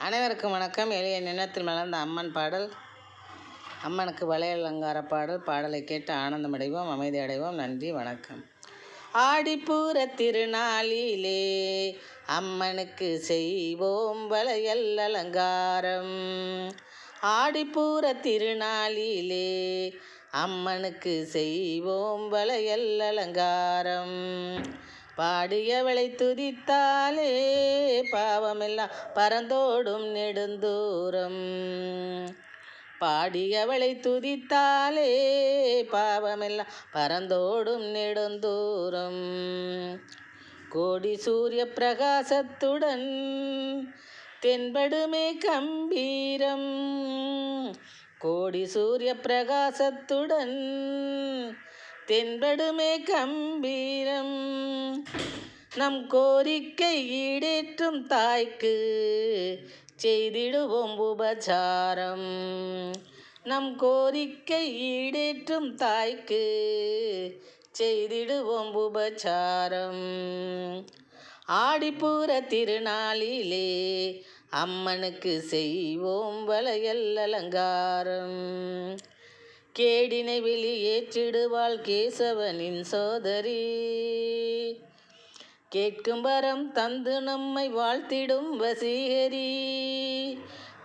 அனைவருக்கும் வணக்கம். எளிய நினைத்தில் மலர்ந்த அம்மன் பாடல். அம்மனுக்கு வளையல் அலங்கார பாடல். பாடலை கேட்டு ஆனந்தம் அடைவோம், அமைதி அடைவோம். நன்றி, வணக்கம். ஆடிப்பூர திருநாளிலே அம்மனுக்கு செய்வோம் வளையல் அலங்காரம். ஆடிப்பூர திருநாளிலே அம்மனுக்கு செய்வோம் வளையல் அலங்காரம். பாடியவளை துதித்தாலே பாவமெல்லாம் பறந்தோடும் நெடுந்தூரம். பாடியவளை துதித்தாலே பாவமெல்லாம் பறந்தோடும் நெடுந்தூரம். கோடி சூரிய பிரகாசத்துடன் தென்படுமே கம்பீரம். கோடி சூரிய பிரகாசத்துடன் தென்படுமே கம்பீரம். நம் கோரிக்கை ஈடேற்றும் தாய்க்கு செய்திடுவோம் உபசாரம். நம் கோரிக்கை ஈடேற்றும் தாய்க்கு செய்திடுவோம் உபசாரம். ஆடிப்பூர திருநாளிலே அம்மனுக்கு செய்வோம் வளையல் அலங்காரம். கேடினை வெளியேற்றிடுவாள் கேசவனின் சோதரி. கேட்கும் வரம் தந்து நம்மை வாழ்த்திடும் வசீகரி.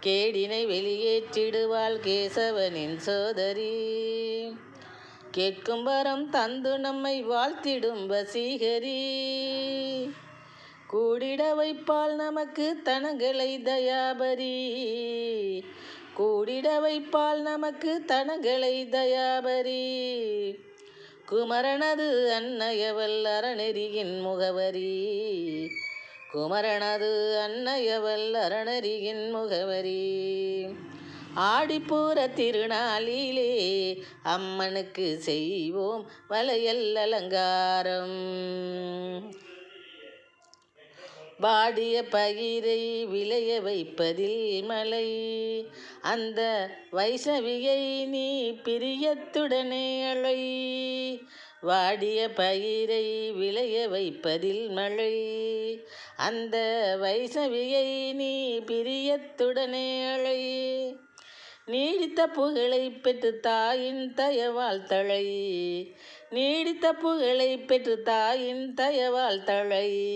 கேடினை வெளியேற்றிடுவாள் கேசவனின் சோதரி. கேட்கும் வரம் தந்து நம்மை வாழ்த்திடும் வசீகரி. கூடிட வைப்பாள் நமக்கு தனங்களை தயாபரி. கூடிட வைப்பாள் நமக்கு தனங்களை தயாபரி. குமரனது அன்னையவள் அறநெறியின் முகவரி. குமரனது அன்னையவள் அறநெறியின் முகவரி. ஆடிப்பூர திருநாளிலே அம்மனுக்கு செய்வோம் வளையல் அலங்காரம். வாடிய பயிரை விளைய வைப்பதில் மலை. அந்த வைஷ்ணவியை நீ பிரியத்துடனே அழை. வாடிய பயிரை விளைய வைப்பதில் மழை. அந்த வைஷ்ணவியை நீ பிரியத்துடனே அழை. நீடித்த புகழை பெற்று தாயின் தயவால் தழை. நீடித்த புகழை பெற்று தாயின் தயவால் தழை.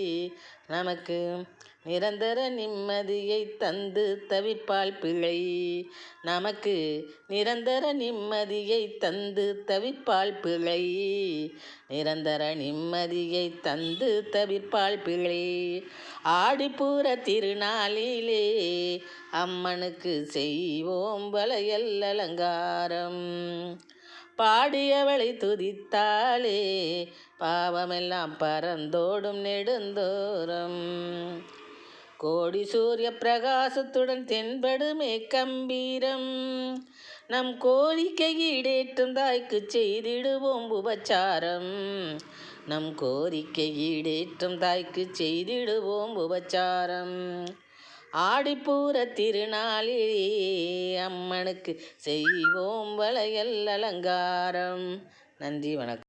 நமக்கு நிரந்தர நிம்மதியை தந்து தவிப்பாள் பிழை. நமக்கு நிரந்தர நிம்மதியை தந்து தவிப்பாள் பிழை. நிரந்தர நிம்மதியை தந்து தவிப்பாள் பிழை. ஆடிப்பூர திருநாளிலே அம்மனுக்கு செய்வோம் வளையல் அலங்காரம். பாடியவளை துதித்தாலே பாவமெல்லாம் பறந்தோடும் நெடுந்தோறும். கோடி சூரிய பிரகாசத்துடன் தென்படுமே கம்பீரம். நம் கோரிக்கை ஈடேற்றும் தாய்க்கு செய்திடுவோம் உபசாரம். நம் கோரிக்கை ஈடேற்றும் தாய்க்கு செய்திடுவோம் உபசாரம். ஆடிப்பூர திருநாளிலே அம்மனுக்கு செய்வோம் வளையல் அலங்காரம். நன்றி, வணக்கம்.